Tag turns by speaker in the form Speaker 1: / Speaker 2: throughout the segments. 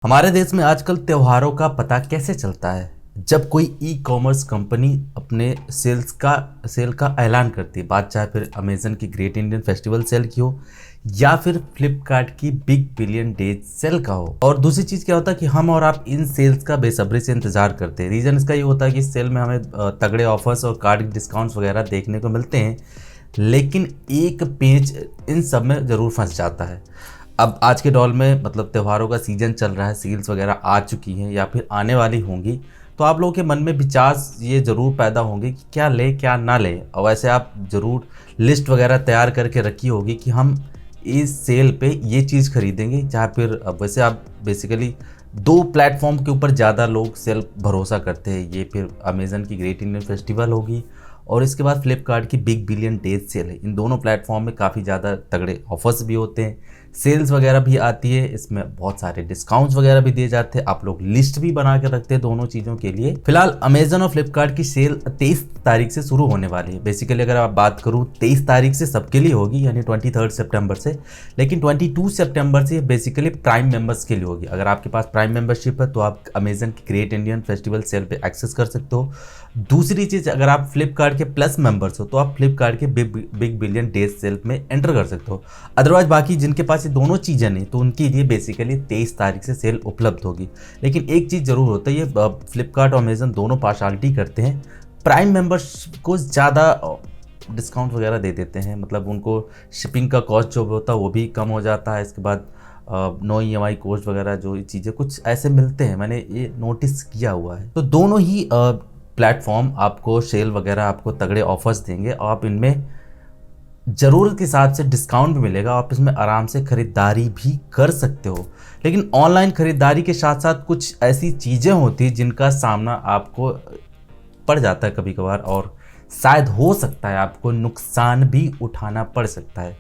Speaker 1: हमारे देश में आजकल त्योहारों का पता कैसे चलता है? जब कोई ई कॉमर्स कंपनी अपने सेल का ऐलान करती है, बात चाहे फिर अमेजन की ग्रेट इंडियन फेस्टिवल सेल की हो या फिर फ्लिपकार्ट की बिग बिलियन डेज सेल का हो। और दूसरी चीज़ क्या होता है कि हम और आप इन सेल्स का बेसब्री से इंतजार करते हैं। रीज़न इसका ये होता है कि इस सेल में हमें तगड़े ऑफर्स और कार्ड डिस्काउंट्स वगैरह देखने को मिलते हैं, लेकिन एक पेज इन सब में ज़रूर फंस जाता है। अब आज के दौर में मतलब त्योहारों का सीज़न चल रहा है, सेल्स वगैरह आ चुकी हैं या फिर आने वाली होंगी, तो आप लोगों के मन में विचार ये ज़रूर पैदा होंगे कि क्या लें क्या ना लें। और वैसे आप ज़रूर लिस्ट वगैरह तैयार करके रखी होगी कि हम इस सेल पे ये चीज़ खरीदेंगे। चाहे फिर अब वैसे आप बेसिकली दो प्लेटफॉर्म के ऊपर ज़्यादा लोग सेल भरोसा करते हैं, ये फिर अमेज़न की ग्रेट इंडियन फेस्टिवल होगी और इसके बाद फ्लिपकार्ट की बिग बिलियन डेज सेल है। इन दोनों प्लेटफॉर्म में काफ़ी ज़्यादा तगड़े ऑफर्स भी होते हैं, सेल्स वगैरह भी आती है, इसमें बहुत सारे डिस्काउंट्स वगैरह भी दिए जाते हैं। आप लोग लिस्ट भी बना के रखते हैं दोनों चीज़ों के लिए। फिलहाल अमेजन और फ्लिपकार्ट की सेल 23 तारीख से शुरू होने वाली है। बेसिकली अगर आप बात करूँ 23 तारीख से सबके लिए होगी, यानी 23 सितंबर से, लेकिन 22 सितंबर से बेसिकली प्राइम मेंबर्स के लिए होगी। अगर आपके पास प्राइम मेंबरशिप है तो आप अमेजन की ग्रेट इंडियन फेस्टिवल सेल पे एक्सेस कर सकते हो। दूसरी चीज़, अगर आप फ्लिपकार्ट के प्लस मेंबर्स हो तो आप फ्लिपकार्ट के बिग बिलियन डेज सेल में एंटर कर सकते हो। अदरवाइज बाकी जिनके पास ये दोनों चीज़ें नहीं तो उनके लिए बेसिकली 23 तारीख से सेल उपलब्ध होगी। लेकिन एक चीज़ ज़रूर होता है, ये फ्लिपकार्ट और अमेजन दोनों पार्शलिटी करते हैं, प्राइम मेंबर्स को ज़्यादा डिस्काउंट वगैरह दे देते हैं। मतलब उनको शिपिंग का कॉस्ट जो होता है वो भी कम हो जाता है। इसके बाद नो EMI कॉस्ट वगैरह जो चीज़ें कुछ ऐसे मिलते हैं, मैंने ये नोटिस किया हुआ है। तो दोनों ही प्लेटफॉर्म आपको सेल वगैरह आपको तगड़े ऑफर्स देंगे और आप इनमें ज़रूरत के हिसाब से डिस्काउंट भी मिलेगा। आप इसमें आराम से ख़रीदारी भी कर सकते हो। लेकिन ऑनलाइन ख़रीदारी के साथ साथ कुछ ऐसी चीज़ें होती हैं जिनका सामना आपको पड़ जाता है कभी कभार, और शायद हो सकता है आपको नुकसान भी उठाना पड़ सकता है।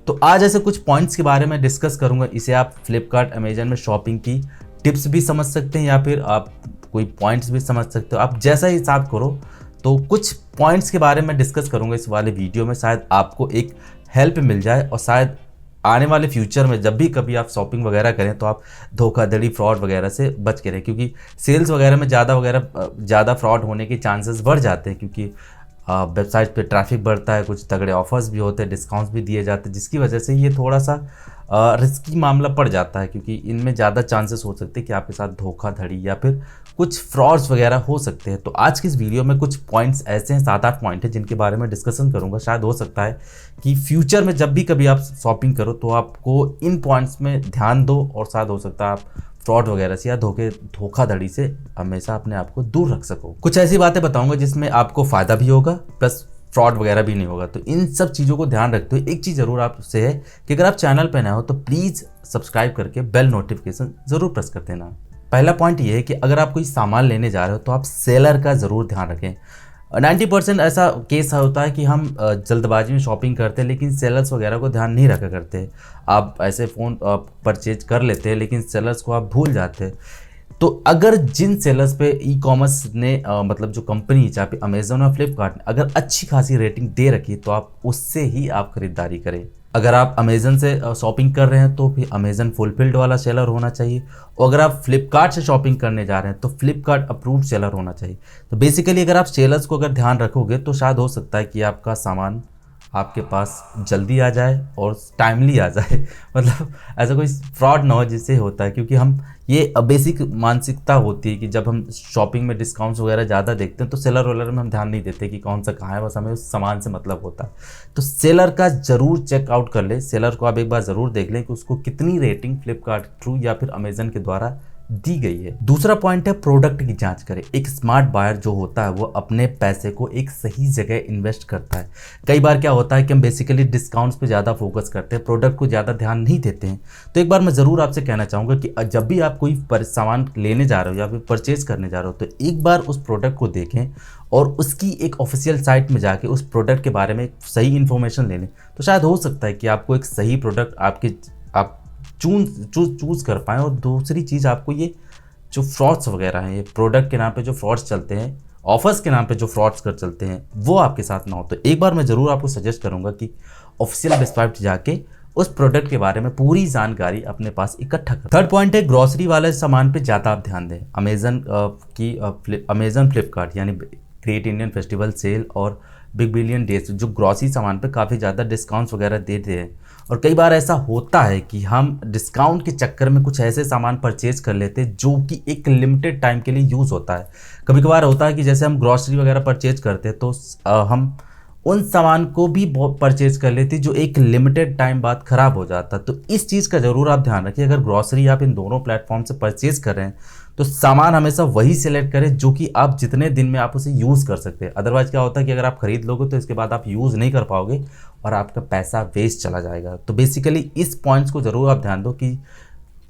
Speaker 1: तो आज ऐसे कुछ पॉइंट्स के बारे में डिस्कस करूंगा। इसे आप फ्लिपकार्ट अमेजन में शॉपिंग की टिप्स भी समझ सकते हैं या फिर आप कोई पॉइंट्स भी समझ सकते हो, आप जैसा हिसाब करो। तो कुछ पॉइंट्स के बारे में डिस्कस करूंगा इस वाले वीडियो में, शायद आपको एक हेल्प मिल जाए और शायद आने वाले फ्यूचर में जब भी कभी आप शॉपिंग वगैरह करें तो आप धोखाधड़ी फ्रॉड वगैरह से बच के रहें, क्योंकि सेल्स वगैरह में ज़्यादा फ्रॉड होने के चांसेस बढ़ जाते हैं, क्योंकि वेबसाइट पे ट्रैफिक बढ़ता है, कुछ तगड़े ऑफर्स भी होते हैं, डिस्काउंट्स भी दिए जाते हैं, जिसकी वजह से ये थोड़ा सा रिस्की मामला पड़ जाता है, क्योंकि इनमें ज़्यादा चांसेस हो सकते हैं कि आपके साथ धोखाधड़ी या फिर कुछ फ्रॉड्स वगैरह हो सकते हैं। तो आज की इस वीडियो में कुछ पॉइंट्स ऐसे हैं, 7-8 पॉइंट हैं जिनके बारे में डिस्कशन करूंगा। शायद हो सकता है कि फ्यूचर में जब भी कभी आप शॉपिंग करो तो आपको इन पॉइंट्स में ध्यान दो और शायद हो सकता है आप फ्रॉड वगैरह से या धोखाधड़ी से हमेशा अपने आप को दूर रख सको। कुछ ऐसी बातें बताऊंगा जिसमें आपको फ़ायदा भी होगा प्लस फ्रॉड वगैरह भी नहीं होगा। तो इन सब चीज़ों को ध्यान रखते हुए एक चीज़ ज़रूर आपसे है कि अगर आप चैनल पर नए हो तो प्लीज़ सब्सक्राइब करके बेल नोटिफिकेशन ज़रूर प्रेस कर देना। पहला पॉइंट ये है कि अगर आप कोई सामान लेने जा रहे हो तो आप सेलर का ज़रूर ध्यान रखें। 90% ऐसा केस होता है कि हम जल्दबाजी में शॉपिंग करते हैं लेकिन सेलर्स वगैरह को ध्यान नहीं रखा करते। आप ऐसे फ़ोन परचेज कर लेते हैं लेकिन सेलर्स को आप भूल जाते हैं। तो अगर जिन सेलर्स पे ई कॉमर्स ने मतलब जो कंपनी चाहे अमेजन और फ्लिपकार्ट ने अगर अच्छी खासी रेटिंग दे रखी तो आप उससे ही आप खरीदारी करें। अगर आप अमेजन से शॉपिंग कर रहे हैं तो फिर अमेजन फुलफिल्ड वाला सेलर होना चाहिए, और अगर आप फ्लिपकार्ट से शॉपिंग करने जा रहे हैं तो फ्लिपकार्ट अप्रूव्ड सेलर होना चाहिए। तो बेसिकली अगर आप सेलर्स को अगर ध्यान रखोगे तो शायद हो सकता है कि आपका सामान आपके पास जल्दी आ जाए और टाइमली आ जाए। मतलब ऐसा कोई फ्रॉड ना हो जिससे होता है, क्योंकि हम ये बेसिक मानसिकता होती है कि जब हम शॉपिंग में डिस्काउंट्स वगैरह ज़्यादा देखते हैं तो सेलर वगैरह में हम ध्यान नहीं देते कि कौन सा कहाँ है, बस हमें उस सामान से मतलब होता है। तो सेलर का ज़रूर चेकआउट कर ले, सेलर को आप एक बार ज़रूर देख लें कि उसको कितनी रेटिंग फ्लिपकार्ट थ्रू या फिर अमेजन के द्वारा दी गई है। दूसरा पॉइंट है प्रोडक्ट की जांच करें। एक स्मार्ट बायर जो होता है वो अपने पैसे को एक सही जगह इन्वेस्ट करता है। कई बार क्या होता है कि हम बेसिकली डिस्काउंट्स पे ज़्यादा फोकस करते हैं, प्रोडक्ट को ज़्यादा ध्यान नहीं देते हैं। तो एक बार मैं ज़रूर आपसे कहना चाहूँगा कि जब भी आप कोई सामान लेने जा रहे हो या फिर परचेज करने जा रहे हो तो एक बार उस प्रोडक्ट को देखें और उसकी एक ऑफिशियल साइट में जाके उस प्रोडक्ट के बारे में सही इन्फॉर्मेशन ले लें। तो शायद हो सकता है कि आपको एक सही प्रोडक्ट आप चूज़ कर पाएँ। और दूसरी चीज़, आपको ये जो फ्रॉड्स वगैरह हैं, ये प्रोडक्ट के नाम पे जो फ्रॉड्स चलते हैं, ऑफर्स के नाम पे जो फ्रॉड्स कर चलते हैं, वो आपके साथ ना हो। तो एक बार मैं ज़रूर आपको सजेस्ट करूँगा कि ऑफिशियल वेबसाइट जाके उस प्रोडक्ट के बारे में पूरी जानकारी अपने पास इकट्ठा करें। थर्ड पॉइंट है ग्रॉसरी वाले सामान पे ज़्यादा आप ध्यान दें। अमेजन फ्लिपकार्ट यानी ग्रेट इंडियन फेस्टिवल सेल और बिग बिलियन डेज जो ग्रॉसरी सामान पे काफ़ी ज़्यादा डिस्काउंट्स वगैरह देते हैं, और कई बार ऐसा होता है कि हम डिस्काउंट के चक्कर में कुछ ऐसे सामान परचेज कर लेते हैं जो कि एक लिमिटेड टाइम के लिए यूज़ होता है। कभी कभार होता है कि जैसे हम ग्रॉसरी वगैरह परचेज करते हैं तो हम उन सामान को भी परचेज कर लेते जो एक लिमिटेड टाइम बाद ख़राब हो जाता। तो इस चीज़ का ज़रूर आप ध्यान रखिए, अगर ग्रॉसरी आप इन दोनों प्लेटफॉर्म से परचेज कर रहे हैं तो सामान हमेशा वही सिलेक्ट करें जो कि आप जितने दिन में आप उसे यूज़ कर सकते हैं। अदरवाइज़ क्या होता है कि अगर आप खरीद लोगे तो इसके बाद आप यूज़ नहीं कर पाओगे और आपका पैसा वेस्ट चला जाएगा। तो बेसिकली इस पॉइंट्स को ज़रूर आप ध्यान दो कि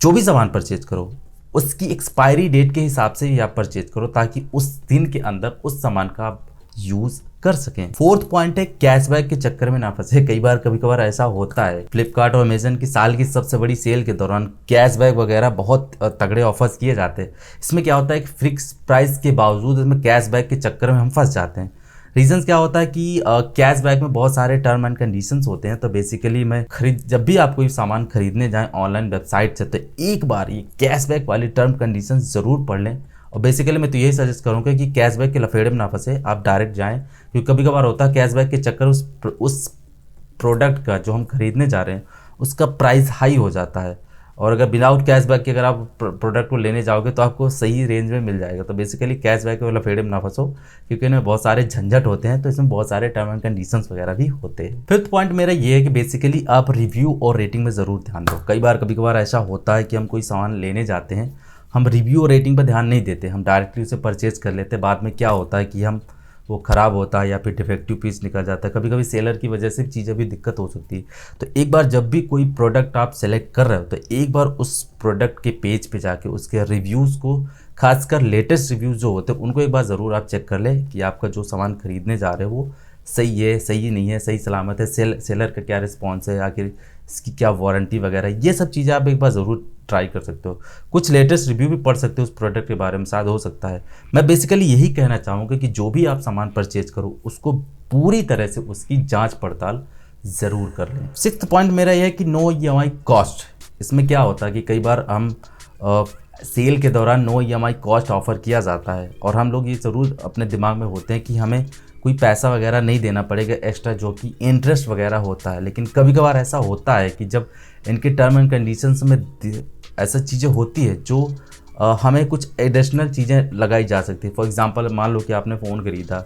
Speaker 1: जो भी सामान परचेज करो उसकी एक्सपायरी डेट के हिसाब से ही आप परचेज करो, ताकि उस दिन के अंदर उस सामान का आप यूज़ कर सकें। फोर्थ पॉइंट है कैशबैक के चक्कर में ना फंसे। कई बार कभी कभार ऐसा होता है, फ्लिपकार्ट और अमेजन की साल की सबसे बड़ी सेल के दौरान कैशबैक वगैरह बहुत तगड़े ऑफर्स किए जाते हैं। इसमें क्या होता है कि फिक्स प्राइस के बावजूद इसमें कैशबैक के चक्कर में हम फंस जाते हैं। रीजंस क्या होता है कि कैशबैक में बहुत सारे टर्म एंड कंडीशंस होते हैं। तो बेसिकली जब भी आप कोई सामान खरीदने जाएं ऑनलाइन वेबसाइट से, तो एक बार ये कैशबैक वाली टर्म कंडीशंस ज़रूर पढ़ लें। और बेसिकली मैं तो यही सजेस्ट करूँगा कि कैशबैक के लफेड़े में ना फंसे, आप डायरेक्ट जाएं, क्योंकि कभी कभार होता है कैशबैक के चक्कर उस प्रोडक्ट का जो हम खरीदने जा रहे हैं उसका प्राइस हाई हो जाता है, और अगर विदाउट कैशबैक के अगर आप प्रोडक्ट को लेने जाओगे तो आपको सही रेंज में मिल जाएगा। तो बेसिकली कैशबैक के लफेड़े में ना फंसो, क्योंकि इनमें बहुत सारे झंझट होते हैं, तो इसमें बहुत सारे टर्म एंड कंडीशंस वगैरह भी होते हैं। फिफ्थ पॉइंट मेरा ये है कि बेसिकली आप रिव्यू और रेटिंग में ज़रूर ध्यान दो। कभी कभार ऐसा होता है कि हम कोई सामान लेने जाते हैं, हम रिव्यू और रेटिंग पर ध्यान नहीं देते, हम डायरेक्टली उसे परचेज कर लेते हैं। बाद में क्या होता है कि हम वो ख़राब होता है या फिर डिफेक्टिव पीस निकल जाता है। कभी कभी सेलर की वजह से चीज़ें भी दिक्कत हो सकती है। तो एक बार जब भी कोई प्रोडक्ट आप सेलेक्ट कर रहे हो तो एक बार उस प्रोडक्ट के पेज पे जाके उसके रिव्यूज़ को, खासकर लेटेस्ट रिव्यूज़ जो होते हैं उनको एक बार ज़रूर आप चेक कर लें कि आपका जो सामान खरीदने जा रहे हो वो सही है, सही नहीं है, सही सलामत है, सेलर का क्या रिस्पॉन्स है, आखिर इसकी क्या वारंटी वगैरह, ये सब चीज़ें आप एक बार ज़रूर ट्राई कर सकते हो। कुछ लेटेस्ट रिव्यू भी पढ़ सकते हो उस प्रोडक्ट के बारे में, शायद हो सकता है। मैं बेसिकली यही कहना चाहूँगा कि जो भी आप सामान परचेज करो उसको पूरी तरह से उसकी जांच पड़ताल ज़रूर कर लें। सिक्स्थ पॉइंट मेरा यह है कि नो EMI कॉस्ट। इसमें क्या होता है कि कई बार हम सेल के दौरान नो EMI कॉस्ट ऑफ़र किया जाता है, और हम लोग ये ज़रूर अपने दिमाग में होते हैं कि हमें कोई पैसा वगैरह नहीं देना पड़ेगा एक्स्ट्रा, जो कि इंटरेस्ट वगैरह होता है। लेकिन कभी कभार ऐसा होता है कि जब इनके टर्म एंड कंडीशंस में ऐसा चीज़ें होती है जो हमें कुछ एडिशनल चीज़ें लगाई जा सकती है। फॉर एग्जांपल मान लो कि आपने फ़ोन खरीदा,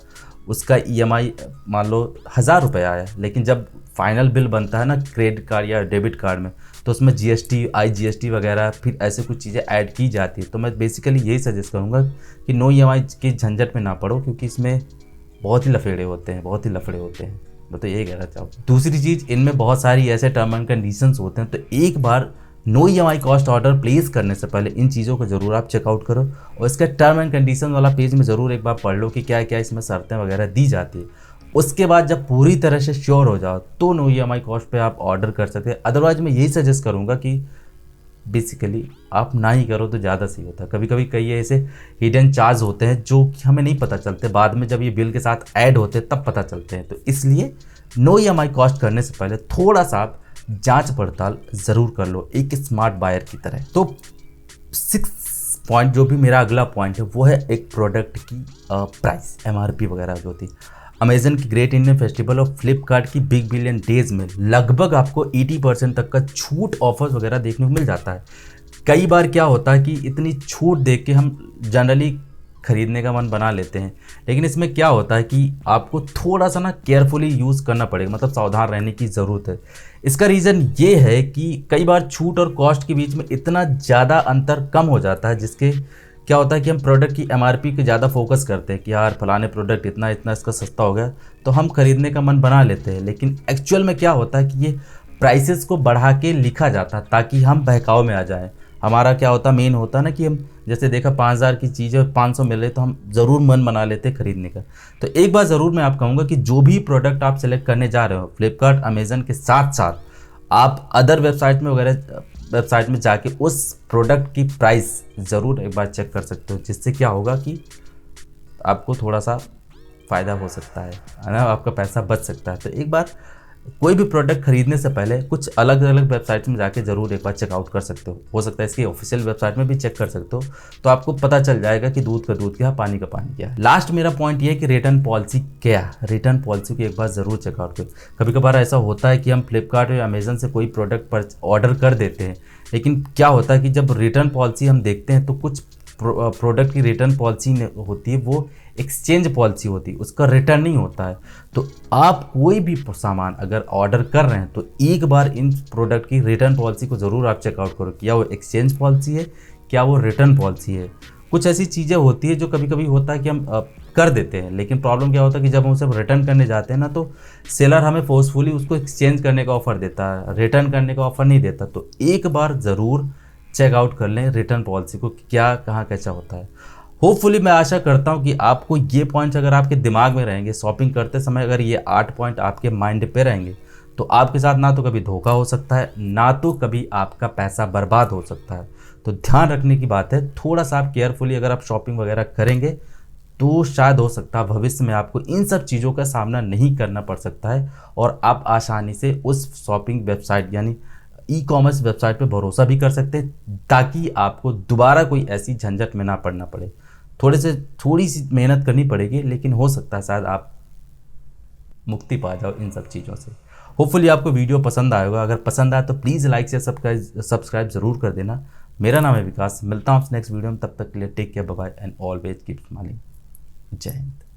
Speaker 1: उसका EMI मान लो 1000 रुपये आया, लेकिन जब फाइनल बिल बनता है ना क्रेडिट कार्ड या डेबिट कार्ड में, तो उसमें GST, IGST वगैरह फिर ऐसे कुछ चीज़ें ऐड की जाती है। तो मैं बेसिकली यही सजेस्ट करूँगा कि नो EMI के झंझट में ना पड़ो, क्योंकि इसमें बहुत ही लफेड़े होते हैं, बहुत ही लफड़े होते हैं। मैं तो यही कहना चाहूँगा। दूसरी चीज़, इनमें बहुत सारी ऐसे टर्म एंड कंडीशंस होते हैं, तो एक बार no EMI cost order place करने से पहले इन चीज़ों को ज़रूर आप चेकआउट करो, और इसका टर्म एंड कंडीशन वाला पेज में ज़रूर एक बार पढ़ लो कि क्या क्या इसमें शर्तें वगैरह दी जाती है। उसके बाद जब पूरी तरह से श्योर हो जाओ तो नो EMI कॉस्ट पे आप ऑर्डर कर सकते हैं। अदरवाइज मैं यही सजेस्ट करूँगा कि बेसिकली आप ना ही करो तो ज़्यादा सही होता है। कभी कभी कई ऐसे हिडन चार्ज होते हैं जो कि हमें नहीं पता चलते, बाद में जब ये बिल के साथ ऐड होते हैं तब पता चलते हैं। तो इसलिए नो EMI कॉस्ट करने से पहले थोड़ा सा आप जांच पड़ताल ज़रूर कर लो, एक स्मार्ट बायर की तरह। तो 6 पॉइंट जो भी मेरा अगला पॉइंट है वो है एक प्रोडक्ट की प्राइस, MRP वगैरह जो होती है। अमेजन की ग्रेट इंडियन फेस्टिवल और फ्लिपकार्ट की बिग बिलियन डेज में लगभग आपको 80% तक का छूट ऑफर्स वगैरह देखने को मिल जाता है। कई बार क्या होता है कि इतनी छूट देख के हम जनरली खरीदने का मन बना लेते हैं, लेकिन इसमें क्या होता है कि आपको थोड़ा सा ना केयरफुली यूज़ करना पड़ेगा, मतलब सावधान रहने की ज़रूरत है। इसका रीज़न ये है कि कई बार छूट और कॉस्ट के बीच में इतना ज़्यादा अंतर कम हो जाता है, जिसके क्या होता है कि हम प्रोडक्ट की MRP पे ज़्यादा फोकस करते हैं कि यार फलाने प्रोडक्ट इतना इसका सस्ता हो गया, तो हम खरीदने का मन बना लेते हैं। लेकिन एक्चुअल में क्या होता है कि ये प्राइसेस को बढ़ा के लिखा जाता है ताकि हम बहकाव में आ जाएं। हमारा क्या होता मेन होता है ना कि हम जैसे देखा 5000 की चीज़ है 500 मिल रही, तो हम ज़रूर मन बना लेते खरीदने का। तो एक बार ज़रूर मैं आप कहूँगा कि जो भी प्रोडक्ट आप सेलेक्ट करने जा रहे हो फ्लिपकार्ट, अमेजन के साथ साथ आप अदर वेबसाइट में जाके उस प्रोडक्ट की प्राइस ज़रूर एक बार चेक कर सकते हो, जिससे क्या होगा कि आपको थोड़ा सा फ़ायदा हो सकता है ना, आपका पैसा बच सकता है। तो एक बार कोई भी प्रोडक्ट खरीदने से पहले कुछ अलग अलग वेबसाइट में जाके ज़रूर एक बार चेकआउट कर सकते हो सकता है इसकी ऑफिशियल वेबसाइट में भी चेक कर सकते हो, तो आपको पता चल जाएगा कि दूध का दूध क्या है, पानी का पानी क्या है। लास्ट मेरा पॉइंट ये है कि रिटर्न पॉलिसी क्या है। रिटर्न पॉलिसी की एक बार ज़रूर चेकआउट करो। कभी कभार ऐसा होता है कि हम फ्लिपकार्ट या अमेजन से कोई प्रोडक्ट पर ऑर्डर कर देते हैं, लेकिन क्या होता है कि जब रिटर्न पॉलिसी हम देखते हैं तो कुछ प्रोडक्ट की रिटर्न पॉलिसी होती है वो एक्सचेंज पॉलिसी होती है, उसका रिटर्न नहीं होता है। तो आप कोई भी सामान अगर ऑर्डर कर रहे हैं तो एक बार इन प्रोडक्ट की रिटर्न पॉलिसी को ज़रूर आप चेकआउट करो, क्या वो एक्सचेंज पॉलिसी है, क्या वो रिटर्न पॉलिसी है। कुछ ऐसी चीज़ें होती है जो कभी कभी होता है कि हम कर देते हैं, लेकिन प्रॉब्लम क्या होता है कि जब हम उसे रिटर्न करने जाते हैं ना तो सेलर हमें फोर्सफुली उसको एक्सचेंज करने का ऑफ़र देता है, रिटर्न करने का ऑफ़र नहीं देता। तो एक बार ज़रूर चेकआउट कर लें रिटर्न पॉलिसी को, क्या कहाँ कैसा होता है। होपफुली मैं आशा करता हूँ कि आपको ये पॉइंट्स अगर आपके दिमाग में रहेंगे, शॉपिंग करते समय अगर ये 8 पॉइंट आपके माइंड पे रहेंगे तो आपके साथ ना तो कभी धोखा हो सकता है, ना तो कभी आपका पैसा बर्बाद हो सकता है। तो ध्यान रखने की बात है, थोड़ा सा आप केयरफुली अगर आप शॉपिंग वगैरह करेंगे तो शायद हो सकता है भविष्य में आपको इन सब चीज़ों का सामना नहीं करना पड़ सकता है और आप आसानी से उस शॉपिंग वेबसाइट यानी ई कॉमर्स वेबसाइट पे भरोसा भी कर सकते हैं, ताकि आपको दोबारा कोई ऐसी झंझट में ना पड़ना पड़े। थोड़ी सी मेहनत करनी पड़ेगी, लेकिन हो सकता है शायद आप मुक्ति पा जाओ इन सब चीज़ों से। होपफुली आपको वीडियो पसंद आएगा, अगर पसंद आया तो प्लीज़ लाइक से सब्सक्राइब ज़रूर कर देना। मेरा नाम है विकास, मिलता हूँ नेक्स्ट वीडियो में, तब तक के लिए take care, bye bye and always keep smiling. जय हिंद।